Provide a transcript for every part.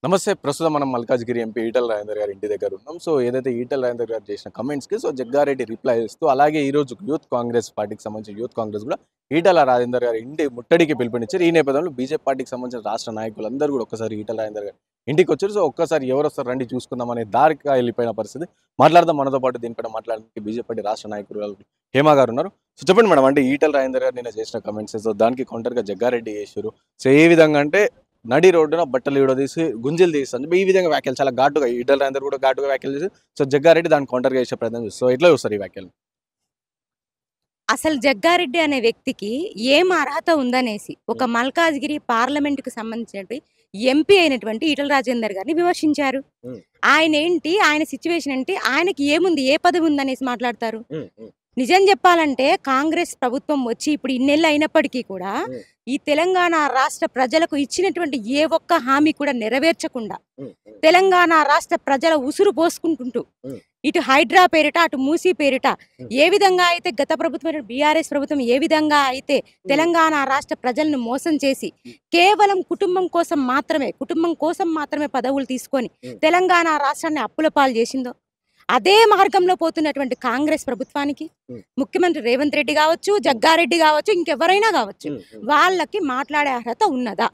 నమస్తే. ప్రస్తుతం మనం మల్కాజ్గిరి ఎంపీ ఈటల రాజేందర్ గారి ఇంటి దగ్గర ఉన్నాం. సో ఏదైతే ఈటల రాజేందర్ గారు చేసిన కమెంట్స్‌కి జగ్గారెడ్డి రిప్లై ఇస్తూ అలాగే ఈరోజు యూత్ కాంగ్రెస్ పార్టీకి సంబంధించిన యూత్ కాంగ్రెస్ కూడా ఈటల రాజేందర్ గారి ఇంటి ముట్టడికి పిలుపునిచ్చారు. ఈ నేపథ్యంలో బీజేపీ పార్టీకి సంబంధించిన రాష్ట్ర నాయకులందరూ కూడా ఒక్కసారి ఈటల రాజేందర్ గారి ఇంటికి వచ్చారు. సో ఒక్కసారి ఎవరొస్తారు రండి చూసుకుందాం అనే దారికి వెళ్ళిపోయిన పరిస్థితి. మాట్లాడదాం మనతో పాటు దీనిపైన మాట్లాడడానికి బీజేపీ పార్టీ రాష్ట్ర నాయకులు హేమ గారు ఉన్నారు. సో చెప్పండి మేడం, అంటే ఈటల రాజేందర్ గారు నిన్న చేసిన కమెంట్స్, సో దానికి కౌంటర్‌గా జగ్గారెడ్డి చేశారు. సో ఏ విధంగా అంటే నడి రోడ్డున బట్టలు విడదీసి గుంజీలు తీస్తాను ఈ విధంగా వ్యాఖ్యలు చాలా ఘాటుగా ఈటల రాజేందర్ కూడా ఘాటుగా వ్యాఖ్యలు చేసి సో జగ్గారెడ్డి దాన్ని కౌంటర్గా చేసే ప్రయత్నం చేస్తారు. సో ఎట్లా చూస్తారు ఈ వ్యాఖ్యలు? అసలు జగ్గారెడ్డి అనే వ్యక్తికి ఏం అర్హత ఉందనేసి ఒక మల్కాజ్గిరి పార్లమెంటుకు సంబంధించినటువంటి ఎంపీ అయినటువంటి ఈటల రాజేందర్ గారిని విమర్శించారు. ఆయన ఏంటి, ఆయన సిచ్యువేషన్ ఏంటి, ఆయనకి ఏముంది, ఏ పదవి ఉందనేసి మాట్లాడతారు. నిజం చెప్పాలంటే కాంగ్రెస్ ప్రభుత్వం వచ్చి ఇప్పుడు ఇన్నేళ్ళు అయినప్పటికీ కూడా ఈ తెలంగాణ రాష్ట్ర ప్రజలకు ఇచ్చినటువంటి ఏ ఒక్క హామీ కూడా నెరవేర్చకుండా తెలంగాణ రాష్ట్ర ప్రజల ఉసురు పోసుకుంటుంటూ ఇటు హైడ్రా పేరిట అటు మూసీ పేరిట ఏ విధంగా అయితే గత ప్రభుత్వం బీఆర్ఎస్ ప్రభుత్వం ఏ విధంగా అయితే తెలంగాణ రాష్ట్ర ప్రజలను మోసం చేసి కేవలం కుటుంబం కోసం మాత్రమే పదవులు తీసుకొని తెలంగాణ రాష్ట్రాన్ని అప్పుల పాలు చేసిందో అదే మార్గంలో పోతున్నటువంటి కాంగ్రెస్ ప్రభుత్వానికి ముఖ్యమంత్రి రేవంత్ రెడ్డి కావచ్చు, జగ్గారెడ్డి కావచ్చు, ఇంకెవరైనా కావచ్చు, వాళ్ళకి మాట్లాడే అర్హత ఉన్నదా?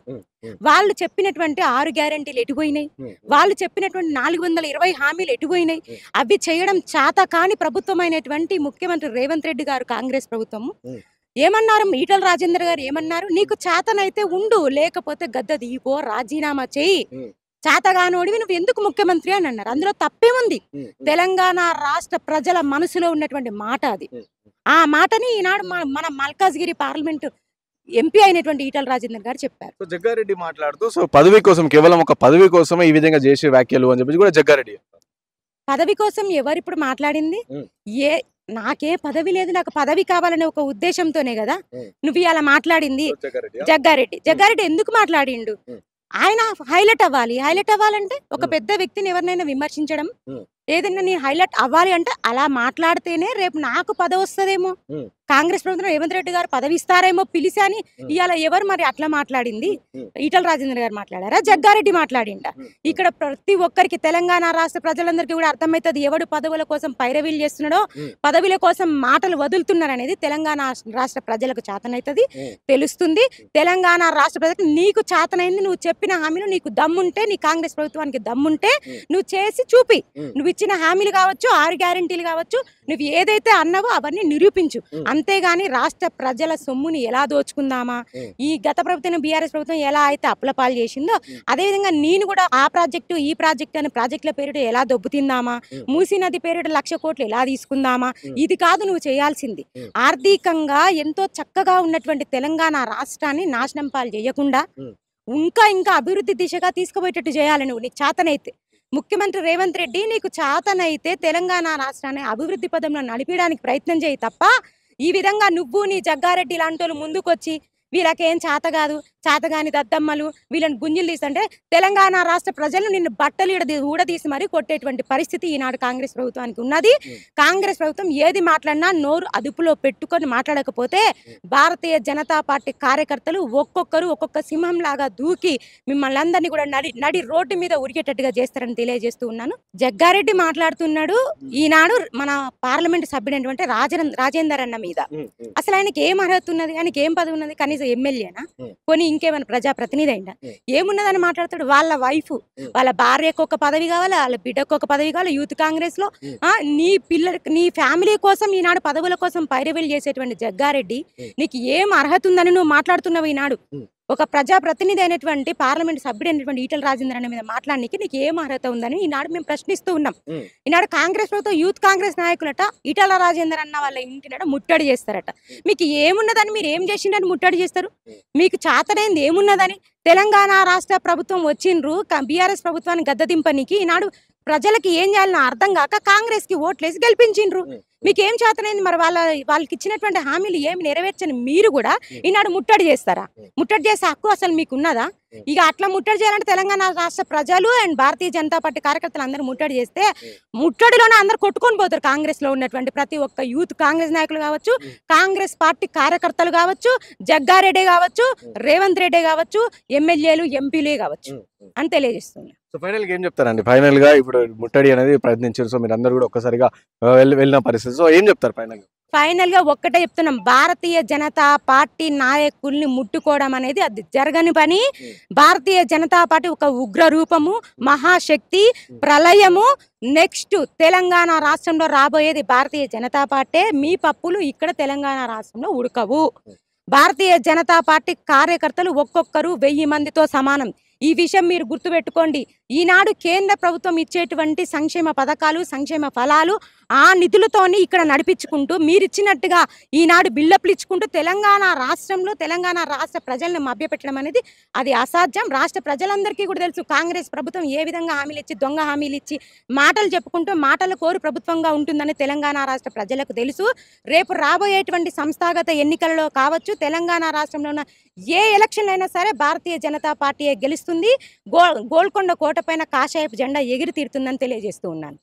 వాళ్ళు చెప్పినటువంటి 6 గ్యారెంటీలు ఎటుపోయినాయి? వాళ్ళు చెప్పినటువంటి 420 హామీలు ఎటుపోయినాయి? అవి చేయడం చేత కాని ప్రభుత్వమైనటువంటి ముఖ్యమంత్రి రేవంత్ రెడ్డి గారు కాంగ్రెస్ ప్రభుత్వము ఏమన్నారు? ఈటల రాజేందర్ గారు ఏమన్నారు? నీకు చేతనైతే ఉండు, లేకపోతే గద్ద దిగిపో, రాజీనామా చేయి, చేతగానోడివి నువ్వు ఎందుకు ముఖ్యమంత్రి అని అన్నారు. అందులో తప్పేముంది? తెలంగాణ రాష్ట్ర ప్రజల మనసులో ఉన్నటువంటి మాట అది. ఆ మాటని ఈనాడు మన మల్కాజ్గిరి పార్లమెంటు ఎంపీ అయినటువంటి ఈటల రాజేందర్ గారు చెప్పారు. సో జగ్గారెడ్డి మాట్లాడుతూ సో పదవి కోసం, కేవలం ఒక పదవి కోసమే ఈ విధంగా చేసే వ్యాఖ్యలు అని చెప్పి కూడా జగ్గారెడ్డి పదవి కోసం ఎవరిప్పుడు మాట్లాడింది? నాకే పదవి లేదు, నాకు పదవి కావాలనే ఒక ఉద్దేశంతోనే కదా నువ్వు ఇలా మాట్లాడింది. జగ్గారెడ్డి ఎందుకు మాట్లాడిండు? ఆయన హైలైట్ అవ్వాలంటే ఒక పెద్ద వ్యక్తిని ఎవరినైనా విమర్శించడం, ఏదైనా నీ హైలైట్ అవ్వాలి అంటే అలా మాట్లాడితేనే రేపు నాకు పదవి వస్తుందేమో, కాంగ్రెస్ ప్రభుత్వం రేవంత్ రెడ్డి గారు పదవి ఇస్తారేమో పిలిచి అని. ఇవాళ ఎవరు మరి అట్లా మాట్లాడింది? ఈటల రాజేందర్ గారు మాట్లాడారా? జగ్గారెడ్డి మాట్లాడిండా? ఇక్కడ ప్రతి ఒక్కరికి తెలంగాణ రాష్ట్ర ప్రజలందరికీ కూడా అర్థమవుతుంది ఎవడు పదవుల కోసం పైరవీలు చేస్తున్నాడో, పదవుల కోసం మాటలు వదులుతున్నారు అనేది తెలంగాణ రాష్ట్ర ప్రజలకు చేతనైతుంది, తెలుస్తుంది. తెలంగాణ రాష్ట్ర ప్రజలకు నీకు చేతనైంది, నువ్వు చెప్పిన హామీలు నీకు దమ్ముంటే, నీ కాంగ్రెస్ ప్రభుత్వానికి దమ్ముంటే నువ్వు చేసి చూపి. నువ్వు ఇచ్చిన హామీలు కావచ్చు, 6 గ్యారెంటీలు కావచ్చు, నువ్వు ఏదైతే అన్నావో అవన్నీ నిరూపించు. అంతేగాని రాష్ట్ర ప్రజల సొమ్ముని ఎలా దోచుకుందామా, ఈ గత ప్రభుత్వం బీఆర్ఎస్ ప్రభుత్వం ఎలా అయితే అప్లపాలు చేసిందో అదేవిధంగా నేను కూడా ఆ ప్రాజెక్టు ఈ ప్రాజెక్టు అని ప్రాజెక్టుల పేరిట ఎలా దొబ్బుతిందామా, మూసీ నది పేరిట 1,00,000 కోట్లు ఎలా తీసుకుందామా, ఇది కాదు నువ్వు చేయాల్సింది. ఆర్థికంగా ఎంతో చక్కగా ఉన్నటువంటి తెలంగాణ రాష్ట్రాన్ని నాశనం పాలు చేయకుండా ఇంకా అభివృద్ధి దిశగా తీసుకుపోయేటట్టు చేయాలి. నువ్వు నీకు చేతనైతే ముఖ్యమంత్రి రేవంత్ రెడ్డి నీకు చేతనైతే తెలంగాణ రాష్ట్రాన్ని అభివృద్ధి పదంలో నడిపించడానికి ప్రయత్నం చేయి తప్ప ఈ విధంగా నువ్వు నీ జగ్గారెడ్డి లాంటి వాళ్ళు ముందుకొచ్చి వీళ్ళకేం చేత కాదు, చేతగాని దద్దమ్మలు వీళ్ళని గుంజులు తీస్తుంటే తెలంగాణ రాష్ట్ర ప్రజలు నిన్ను బట్టలు ఊడదీసి మరీ కొట్టేటువంటి పరిస్థితి ఈనాడు కాంగ్రెస్ ప్రభుత్వానికి ఉన్నది. కాంగ్రెస్ ప్రభుత్వం ఏది మాట్లాడినా నోరు అదుపులో పెట్టుకొని మాట్లాడకపోతే భారతీయ జనతా పార్టీ కార్యకర్తలు ఒక్కొక్కరు ఒక్కొక్క సింహం లాగా దూకి మిమ్మల్ని అందరినీ కూడా నడి రోడ్డు మీద ఉరికేటట్టుగా చేస్తారని తెలియజేస్తూ ఉన్నాను. జగ్గారెడ్డి మాట్లాడుతున్నాడు ఈనాడు మన పార్లమెంట్ సభ్యుడైనటువంటి రాజేందర్ అన్న మీద. అసలు ఆయనకి ఏం అర్హత ఉన్నది? ఆయనకి ఏం పదవి ఉన్నది? కనీసం ఎమ్మెల్యేనా, కొని ఇంకేమైనా ప్రజాప్రతినిధి అయినా? ఏమున్నదని మాట్లాడతాడు? వాళ్ళ వైఫ్, వాళ్ళ భార్యకు ఒక పదవి కావాలి, వాళ్ళ బిడ్డకు ఒక పదవి కావాలి. యూత్ కాంగ్రెస్ లో నీ పిల్లలకి, నీ ఫ్యామిలీ కోసం ఈనాడు పదవుల కోసం పైరవీలు చేసేటువంటి జగ్గారెడ్డి నీకు ఏం అర్హత ఉందని నువ్వు మాట్లాడుతున్నావు? ఈనాడు ఒక ప్రజాప్రతినిధి అయినటువంటి పార్లమెంట్ సభ్యుడు అయినటువంటి ఈటల రాజేందర్ అన్న మీద మాట్లాడడానికి నీకు ఏం అర్హత ఉందని ఈనాడు మేము ప్రశ్నిస్తూ ఉన్నాం. ఈనాడు కాంగ్రెస్ ప్రభుత్వం యూత్ కాంగ్రెస్ నాయకులట ఈటల రాజేందర్ అన్న వాళ్ళ ఇంటినట ముట్టడి చేస్తారట. మీకు ఏమున్నదని, మీరు ఏం చేసిండని ముట్టడి చేస్తారు? మీకు చేతనైంది ఏమున్నదని? తెలంగాణ రాష్ట్ర ప్రభుత్వం వచ్చిండ్రు బీఆర్ఎస్ ప్రభుత్వాన్ని గద్దదింపనికి ఈనాడు ప్రజలకి ఏం చేయాలని అర్థం కాక కాంగ్రెస్ కి ఓట్లేసి గెలిపించిండ్రు. మీకు ఏం చేతనైంది మరి వాళ్ళకి ఇచ్చినటువంటి హామీలు ఏమి నెరవేర్చని మీరు కూడా ఈనాడు ముట్టడి చేస్తారా? ముట్టడి చేసే హక్కు అసలు మీకు ఉన్నదా? ఇక అట్లా ముట్టడి చేయాలంటే తెలంగాణ రాష్ట్ర ప్రజలు అండ్ భారతీయ జనతా పార్టీ కార్యకర్తలు అందరూ ముట్టడి చేస్తే ముట్టడిలోనే అందరు కొట్టుకొని పోతారు. కాంగ్రెస్ లో ఉన్నటువంటి ప్రతి ఒక్క యూత్ కాంగ్రెస్ నాయకులు కావచ్చు, కాంగ్రెస్ పార్టీ కార్యకర్తలు కావచ్చు, జగ్గారెడ్డి కావచ్చు, రేవంత్ రెడ్డి కావచ్చు, ఎమ్మెల్యేలు ఎంపీలే కావచ్చు అని తెలియజేస్తుంది. సో ఫైనల్ గా ఏం చెప్తారండి? ఫైనల్ గా ఇప్పుడు ముట్టడి అనేది ప్రయత్నించారు, సో మీరు అందరూ కూడా ఒక్కసారిగా వెళ్ళిన పరిస్థితి, సో ఏం చెప్తారు ఫైనల్ గా ఒక్కటే చెప్తున్నాం, భారతీయ జనతా పార్టీ నాయకుల్ని ముట్టుకోవడం అనేది అది జరగని పని. భారతీయ జనతా పార్టీ ఒక ఉగ్ర రూపము, మహాశక్తి, ప్రళయము. నెక్స్ట్ తెలంగాణ రాష్ట్రంలో రాబోయేది భారతీయ జనతా పార్టీ. మీ పప్పులు ఇక్కడ తెలంగాణ రాష్ట్రంలో ఉడకవు. భారతీయ జనతా పార్టీ కార్యకర్తలు ఒక్కొక్కరు 1000 మందితో సమానం. ఈ విషయం మీరు గుర్తుపెట్టుకోండి. ఈనాడు కేంద్ర ప్రభుత్వం ఇచ్చేటువంటి సంక్షేమ పథకాలు, సంక్షేమ ఫలాలు ఆ నిధులతోని ఇక్కడ నడిపించుకుంటూ మీరిచ్చినట్టుగా ఈనాడు బిల్డప్లు ఇచ్చుకుంటూ తెలంగాణ రాష్ట్రంలో తెలంగాణ రాష్ట్ర ప్రజలను మభ్యపెట్టడం అనేది అది అసాధ్యం. రాష్ట్ర ప్రజలందరికీ కూడా తెలుసు కాంగ్రెస్ ప్రభుత్వం ఏ విధంగా హామీలు ఇచ్చి, దొంగ హామీలు ఇచ్చి, మాటలు చెప్పుకుంటూ మాటల కోరు ప్రభుత్వంగా ఉంటుందని తెలంగాణ రాష్ట్ర ప్రజలకు తెలుసు. రేపు రాబోయేటువంటి సంస్థాగత ఎన్నికలలో కావచ్చు, తెలంగాణ రాష్ట్రంలో ఉన్న ఏ ఎలక్షన్ అయినా సరే భారతీయ జనతా పార్టీ గెలుస్తుంది. గోల్కొండ కోట పైన కాషాయపు జెండా ఎగిరి తీరుతుందని తెలియజేస్తూ ఉన్నాను.